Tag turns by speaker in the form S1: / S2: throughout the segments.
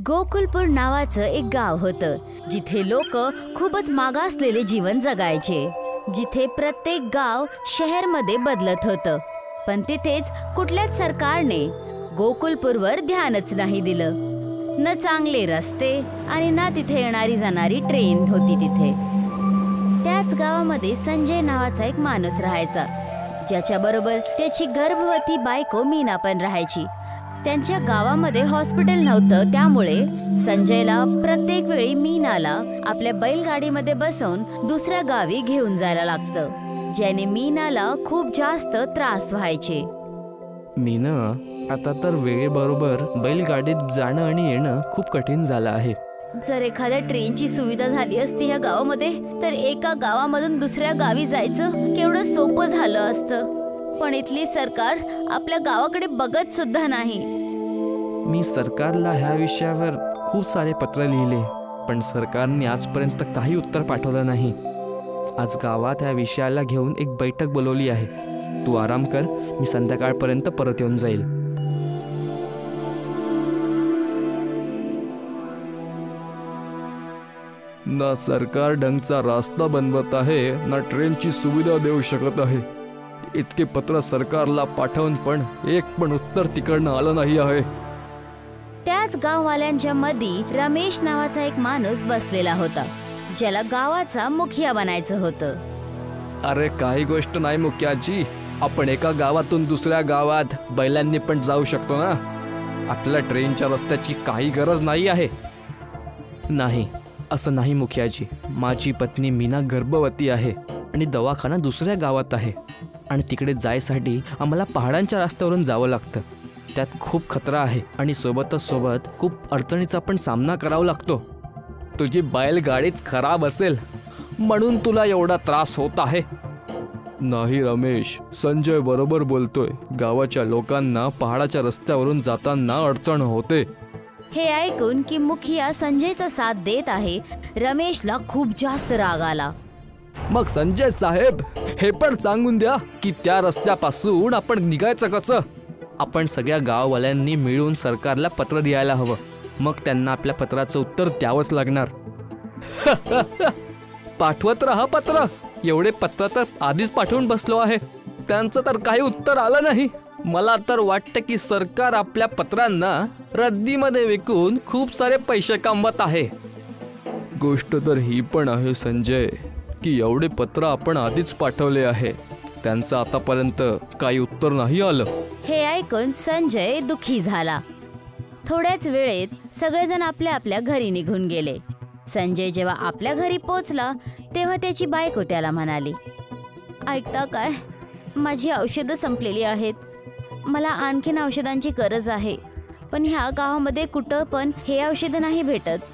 S1: गोकुलपूर नावाचं एक गाव होतं, जिथे लोक खूपच मागासलेले जीवन जगायचे. जिथे प्रत्येक गाव शहरमध्ये बदलत होतं, पण तिथेच कुठल्याच सरकारने गोकुलपूरवर ध्यानच नाही दिलं. न चांगले रस्ते आणि ना तिथे येणारी जाणारी ट्रेन होती तिथे. त्याच गावामध्ये संजय नावाचा एक माणूस राहायचा, ज्याच्या बरोबर त्याची गर्भवती बायको मीना पण राहायची. त्यांच्या गावामध्ये हॉस्पिटल नव्हतं, त्यामुळे संजयला प्रत्येक वेळी मीनाला आपल्या बैलगाडीमध्ये बसवून दुसऱ्या गावी घेऊन जायला लागतं, ज्याने मीनाला खूप जास्त त्रास व्हायचे.
S2: मीना, आता तर वेळेबरोबर बैलगाडीत जाणं आणि येणं खूप कठीण झालं आहे.
S1: जर एखाद्या ट्रेनची सुविधा झाली असती या गावामध्ये, तर एका गावामधून दुसऱ्या गावी जायचं केवढं सोपं झालं असतं. पण इथली सरकार आपल्या गावाकडे बघत सुद्धा नाही.
S2: मी सरकारला ह्या विषयावर खूप सारे पत्र लिहिले, पण सरकारने आजपर्यंत काही उत्तर पाठवलं नाही. आज गावात ह्या विषयाला घेऊन एक बैठक बोलवली आहे. तू आराम कर, मी संध्याकाळपर्यंत परत येऊन जाईल.
S3: ना सरकार ढंगचा रास्ता बनवत आहे, ना ट्रेनची सुविधा देऊ शकत आहे. इतके पत्र सरकारला पाठवून पण एक पण उत्तर तिकडनं आलं नाही आहे.
S1: त्याच गाववाल्यांच्या मध्ये रमेश नावाचा एक माणूस बसलेला होता, ज्याला गावाचा मुखिया बनायचं होतं.
S3: अरे काही गोष्ट नाही मुखियाजी, आपण एका गावातून दुसऱ्या गावात बैलांनी पण जाऊ शकतो ना. आपल्याला ट्रेनच्या रस्त्याची काही गरज नाही आहे.
S2: नाही, असं नाही मुखियाजी. माझी पत्नी मीना गर्भवती आहे आणि दवाखाना दुसऱ्या गावात आहे, आणि तिकडे जायसाठी आम्हाला पहाडांच्या रस्त्यावरून जावं लागतं. त्यात खूप खतरा आहे आणि सोबत खूप अडचणीचा पण सामना करावा लागतो.
S3: तुझी बैलगाडीच खराब असेल म्हणून तुला एवढा त्रास होत आहे. नाही रमेश, संजय बरोबर बोलतोय. गावाच्या लोकांना पहाडाच्या रस्त्यावरून जाताना अडचण होते.
S1: हे ऐकून की मुखिया संजयचा साथ देत आहे, रमेशला खूप जास्त राग आला.
S3: मग संजय साहेब, हे पण सांगून द्या की त्या रस्त्यापासून आपण निघायचं कसं.
S2: आपण सगळ्या गाववाल्यांनी मिळून सरकारला पत्र द्यायला हवं. मग त्यांना आपल्या पत्राचं उत्तर द्यावंच लागणार.
S3: पाठवत राहा पत्र. एवढे पत्र तर आधीच पाठवून बसलो आहे, त्यांचं तर काही उत्तर आलं नाही. मला तर वाटतं की सरकार आपल्या पत्रांना रद्दीमध्ये विकून खूप सारे पैसे कमवत आहे. गोष्ट तर ही पण आहे संजय, की एवढे पत्र आपण आधीच पाठवले आहे, त्यांचं आतापर्यंत काही उत्तर नाही आलं.
S1: हे ऐकून संजय दुःखी झाला. थोड्याच वेळेत सगळेजण आपल्या आपल्या घरी निघून गेले. संजय जेव्हा आपल्या घरी पोचला, तेव्हा त्याची बायको त्याला म्हणाली, ऐकता काय, माझी औषधं संपलेली आहेत. मला आणखीन औषधांची गरज आहे, पण ह्या गावामध्ये कुठं पण हे औषध नाही भेटत.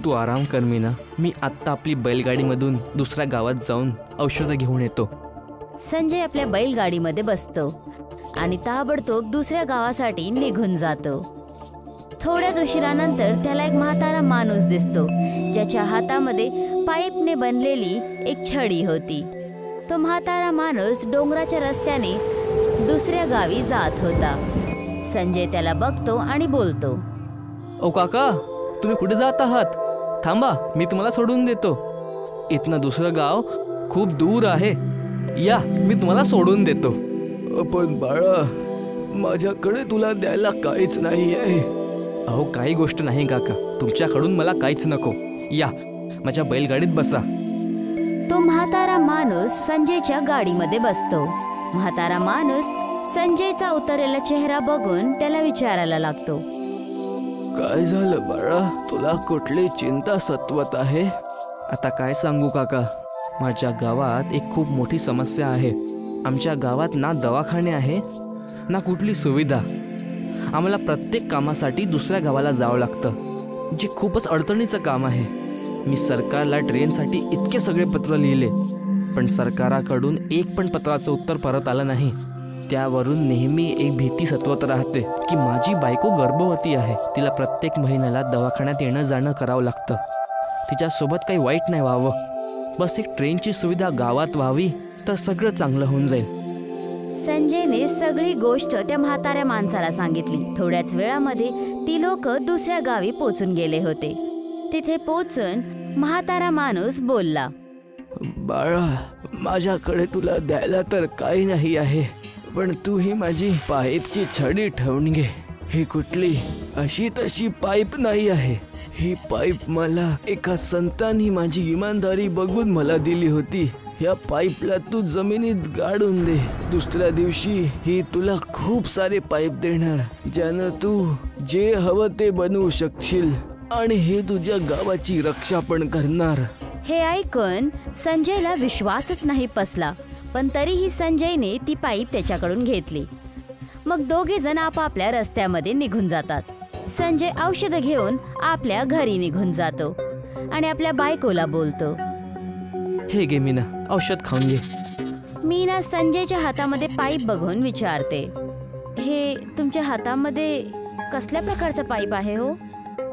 S2: तू आराम कर मीना, मी आत्ता आपली बैलगाडीमधून दुसऱ्या गावात जाऊन औषधं घेऊन येतो.
S1: संजय आपल्या बैलगाडीमध्ये बसतो आणि ताबडतोब दुसऱ्या गावासाठी निघून जातो. थोड्याच उशिरानंतर त्याला एक म्हातारा माणूस दिसतो, ज्याच्या हातामध्ये पाईपने बनलेली एक छडी होती. तो म्हातारा माणूस डोंगराच्या रस्त्याने दुसऱ्या गावी जात होता. संजय त्याला बघतो आणि बोलतो,
S2: ओ काका, तुम्ही कुठे जात आहात? थांबा, मी तुम्हाला सोडून देतो. इथनं दुसरं गाव खूप दूर आहे. या, मी तुम्हाला सोडून देतो.
S3: पण बाळा, माझ्याकडे तुला द्यायला काहीच नाही आहे.
S2: अहो, काही गोष्ट नाही काका, तुमच्याकडून मला काहीच नको. या, माझ्या बैलगाडीत बसा.
S1: तो म्हातारा माणूस संजयच्या गाडीमध्ये बसतो. म्हातारा माणूस संजयचा उतरलेला चेहरा बघून त्याला विचारायला लागतो,
S3: काय झालं बाळा, तुला कुठली चिंता सतवत आहे?
S2: आता काय सांगू काका, माझ्या गावात एक खूप मोठी समस्या आहे. आमच्या गावात ना दवाखाने आहे ना कुठली सुविधा. आम्हाला प्रत्येक कामासाठी दुसऱ्या गावाला जावं लागतं, जे खूपच अडचणीचं काम आहे. मी सरकारला ट्रेनसाठी इतके सगळे पत्र लिहिले, पण सरकाराकडून एक पण पत्राचं उत्तर परत आलं नाही. त्यावरून नेहमी एक भीती सतवत राहते की माझी बायको गर्भवती आहे. तिला प्रत्येक महिन्याला दवाखान्यात येणं जाणं करावं लागतं. तिच्यासोबत काही वाईट नाही व्हावं. बस एक ट्रेनची सुविधा गावात व्हावी तर सगळं चांगलं होऊन जाईल.
S1: संजयने सगळी गोष्ट त्या म्हाताऱ्या माणसाला सांगितली. थोड्याच वेळामध्ये ती ती लोक दुसऱ्या गावी पोचून गेले होते. तिथे पोचून म्हातारा माणूस बोलला,
S2: बाळा, माझ्याकडे तुला द्यायला तर काही नाही आहे, पण तू ही माझी पाईपची छडी ठेवून घे. ही कुठली अशी तशी पाईप नाही आहे. ही पाईप मला एका संतांनी माझी इमानदारी बघून मला दिली होती. या पाईपला तू जमिनीत गाडून दे. दुसऱ्या दिवशी ही तुला खूप सारे पाईप देणार, ज्यानं तू जे हवं ते बनवू शकशील आणि हे तुझ्या गावाची रक्षा पण करणार.
S1: हे ऐकून संजयला विश्वासच नाही बसला, पण तरीही संजयने ती पाईप त्याच्याकडून घेतली. मग दोघे जण आपापल्या रस्त्यामध्ये निघून जातात. संजय औषध घेऊन आपल्या घरी निघून जातो आणि आपल्या बायकोला बोलतो,
S2: हे घे मीना, औषध खाऊन घे.
S1: मीना संजयच्या हातामध्ये पाईप बघून विचारते, हे तुमच्या हातामध्ये कसल्या प्रकारचा पाईप आहे हो?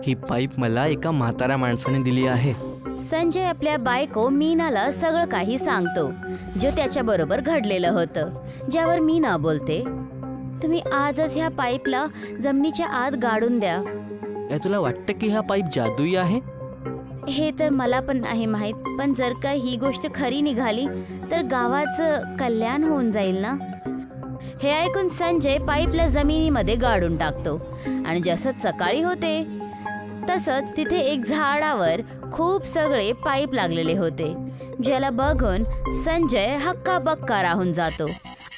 S2: ही पाईप मला एका म्हाताऱ्या माणसाने दिली आहे.
S1: संजय आपल्या बायको मीनाला सगळं काही सांगतो, जे त्याच्या बरोबर घडलेलं होतं. ज्यावर मीना बोलते, तुम्ही आजच ह्या पाईपला जमिनीच्या आत गाडून द्या.
S2: काय तुला वाटतं की हा पाईप जादुई आहे?
S1: हे तर मला पण नाही माहित, पण जर का ही गोष्ट खरी निघाली तर गावाचं कल्याण होऊन जाईल ना. हे ऐकून संजय पाईपला जमिनीमध्ये गाडून टाकतो आणि जसं सकाळी होते तसंच तिथे एक झाडावर खूप सगळे पाईप लागलेले होते, ज्याला बघून संजय हक्काबक्का राहून जातो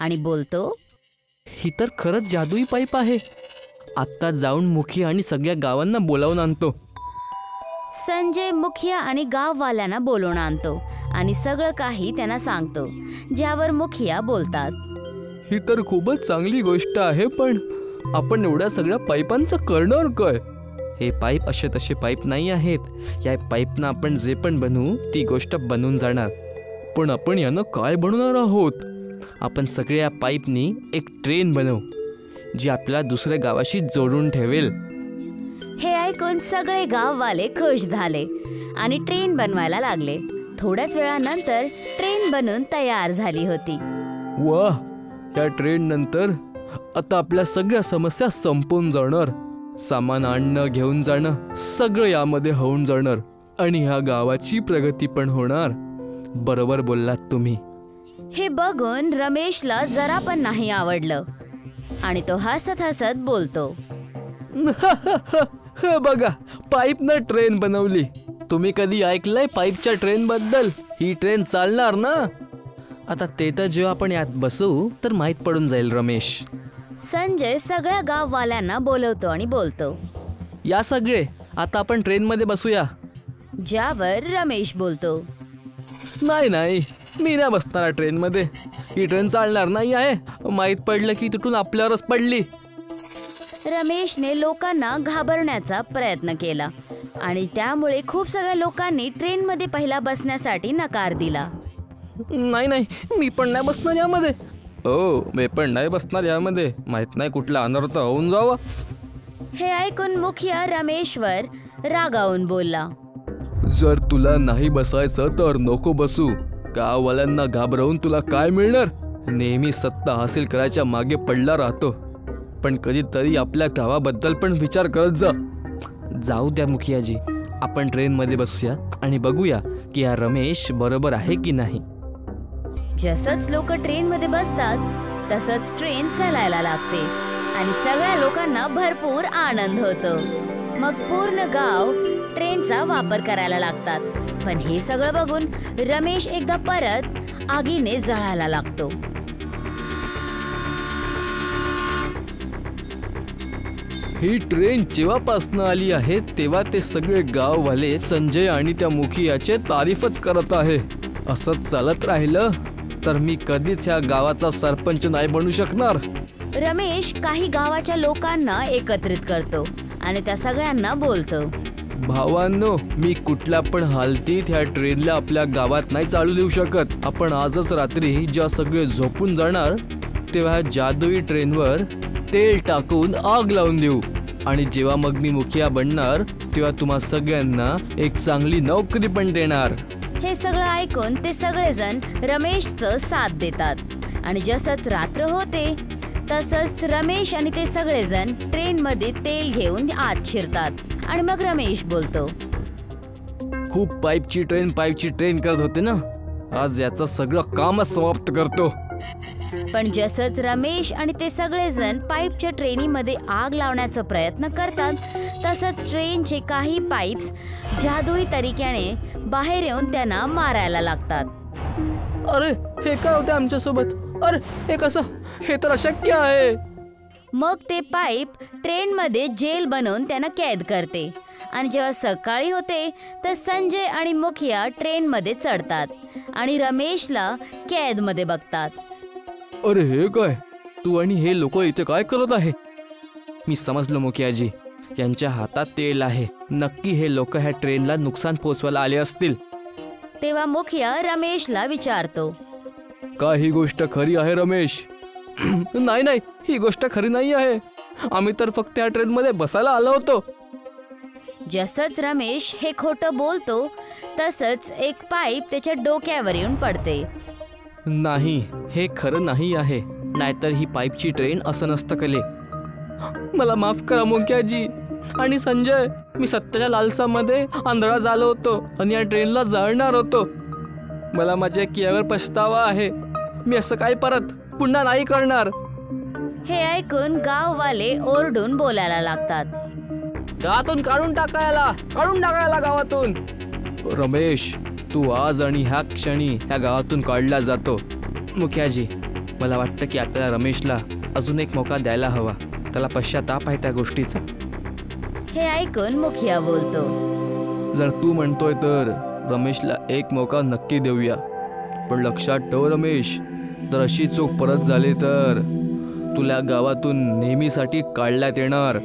S1: आणि बोलतो,
S2: ही तर खरंच जादुई पाईप आहे. आत्ता जाऊन मुखिया आणि सगळ्या गावांना बोलावून आणतो.
S1: संजय मुखिया आणि गाववाल्यांना बोलवून आणतो आणि सगळं काही त्यांना सांगतो, ज्यावर मुखिया बोलतात,
S3: ही तर खूपच चांगली गोष्ट आहे, पण आपण एवढ्या सगळ्या पाईपांचं करणार काय?
S2: हे पाईप असे तसे पाईप नाही आहेत. या पाईपनं आपण जे पण बनवू ती गोष्ट बनून जाणार.
S3: पण आपण यानं काय बनवणार आहोत?
S2: आपण सगळ्या पाईपनी एक ट्रेन बनवू, जी आपल्याला दुसऱ्या गावाशी जोडून ठेवेल.
S1: हे ऐकून सगळे गाववाले खुश झाले आणि ट्रेन बनवायला लागले. थोड्याच वेळानंतर ट्रेन बनून तयार झाली होती.
S3: वाह, या ट्रेन नंतर आता आपल्या सगळ्या समस्या संपून जाणार. सामान आणणं घेऊन जाणं सगळं यामध्ये होऊन जाणार आणि ह्या गावाची प्रगती पण होणार.
S2: बरोबर बोललात तुम्ही.
S1: हे बघून रमेशला जरा पण नाही आवडलं आणि तो हसत हसत बोलतो,
S3: बघा, पाईपनं ट्रेन बनवली. तुम्ही कधी ऐकलंय पाईपच्या ट्रेन बद्दल? ही ट्रेन चालणार ना?
S2: आता ते तर जेव्हा आपण यात बसू तर माहीत पडून जाईल रमेश.
S1: संजय सगळ्या गाववाल्यांना बोलवतो आणि बोलतो,
S2: या सगळे आता आपण ट्रेनमध्ये बसूया.
S1: ज्यावर रमेश बोलतो,
S3: नाही नाही, मी नाही बसणार ट्रेनमध्ये. ही ट्रेन चालणार नाही आहे. माहीत पडलं की तुटून आपल्यावरच पडली.
S1: रमेशने लोकांना घाबरण्याचा प्रयत्न केला आणि त्यामुळे खूप सगळ्या लोकांनी ट्रेनमध्ये पहिला बसण्यासाठी नकार दिला.
S3: नाही नाही, मी पण नाही बसणार यामध्ये. हो, मी पण नाही बसणार यामध्ये. माहित नाही कुठला अनर्थ होऊन जावा.
S1: हे ऐकून मुखिया रमेशवर रागावून बोलला,
S3: जर तुला नाही बसायचं तर नको बसू. गाववाल्यांना घाबरवून तुला काय मिळणार? नेहमी सत्ता हासिल करायच्या मागे पडला राहतो, पण कधीतरी आपल्या गावाबद्दल पण विचार करत जा.
S2: जाऊ द्या मुखियाजी, आपण ट्रेनमध्ये बसूया आणि बघूया की हा रमेश बरोबर आहे की नाही.
S1: जसंच लोक ट्रेनमध्ये बसतात तसंच ट्रेन चालायला लागते आणि सगळ्या लोकांना भरपूर आनंद होतो. मग पूर्ण गाव ट्रेनचा वापर करायला लागतात. पण हे सगळं बघून रमेश एकदा परत आगीने जळायला लागतो.
S3: ही ट्रेन जेव्हापासनं आली आहे तेव्हा ते सगळे गाववाले संजय आणि त्या मुखियाचे तारीफच करत आहे. असंच चालत राहिलं तर मी कधीच ह्या गावाचा सरपंच नाही बनू शकणार.
S1: रमेश काही गावाच्या लोकांना एकत्रित करतो आणि त्या सगळ्यांना बोलतो,
S3: भावांनो, मी कुठल्या पण हालतीत ह्या ट्रेनला आपल्या गावात नाही चालू देऊ शकत. आपण आजच रात्री जेव्हा सगळे झोपून जाणार तेव्हा जादुई ट्रेनवर तेल टाकून आग लावून देऊ आणि जेव्हा मग मी मुखिया बनणार तेव्हा तुम्हा सगळ्यांना एक चांगली नोकरी पण देणार.
S1: हे सगळं ऐकून ते सगळेजण रमेशचं साथ देतात आणि जसंच रात्र होते तसंच रमेश आणि ते सगळेजण ट्रेनमध्ये तेल घेऊन आत शिरतात आणि मग रमेश बोलतो,
S3: खूप पाईपची ट्रेन करत होते ना, आज याचं सगळं कामच समाप्त करतो.
S1: पण जसंच रमेश आणि ते सगळेजण पाईपच्या ट्रेनीमध्ये आग लावण्याचा प्रयत्न करतात तसंच ट्रेनचे काही पाईप्स जादुई तरीक्याने बाहेर येऊन त्यांना मारायला लागतात.
S3: अरे हे काय होते आमच्यासोबत? अरे हे कसं? हे तर अशक्य आहे.
S1: मग ते पाईप ट्रेनमध्ये जेल बनवून त्यांना कैद करते आणि जेव्हा सकाळी होते तर संजय आणि मुखिया ट्रेनमध्ये चढतात आणि रमेशला कैदमध्ये बघतात.
S3: अरे हे काय? तू आणि हे लोक इथे काय करत आहे? मी समजलो मुखियाजी, यांच्या हातात तेल आहे. नक्की हे लोक ह्या ट्रेनला नुकसान पोचवायला आले असतील.
S1: तेव्हा मुखिया रमेशला विचारतो,
S3: काय ही गोष्ट खरी आहे रमेश? नाही नाही, ही गोष्ट खरी नाही आहे. आम्ही तर फक्त या ट्रेनमध्ये बसायला आलो होतो.
S1: जसंच रमेश हे खोटं बोलतो तसंच एक पाईप त्याच्या डोक्यावर येऊन पडते.
S3: नाही, हे खरं नाही आहे. नाहीतर ही पाईपची ट्रेन असं नसतं केले. मला माफ करा मुखियाजी आणि संजय, मी सत्याच्या लालसामध्ये आंधळा झालो होतो आणि या ट्रेनला जाळणार होतो. मला माझ्या कियावर पछतावा आहे. मी असं काय परत पुन्हा नाही करणार.
S1: हे ऐकून गाववाले ओरडून बोलायला लागतात,
S3: गावातून काढून टाकायला गावातून. रमेश, तू आज आणि ह्या क्षणी ह्या गावातून काढला जातो. मुखियाजी, मला वाटतं की आपल्याला रमेशला अजून एक मौका द्यायला हवा. त्याला पश्चाताप आहे त्या गोष्टीचा.
S1: हे ऐकून मुखिया बोलतो,
S3: जर तू म्हणतोय तर रमेशला एक मौका नक्की देऊया. पण लक्षात ठेव रमेश, जर अशी चूक परत झाली तर तुला गावातून नेहमीसाठी काढण्यात येणार.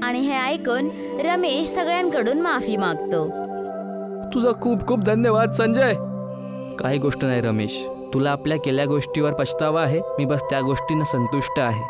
S1: आणि हे ऐकून रमेश सगळ्यांकडून माफी मागतो.
S3: तुझा खूप खूप धन्यवाद संजय. काही गोष्ट नाही रमेश, तुला आपल्या केल्या गोष्टीवर पछतावा आहे. मी बस त्या गोष्टीनं संतुष्ट आहे.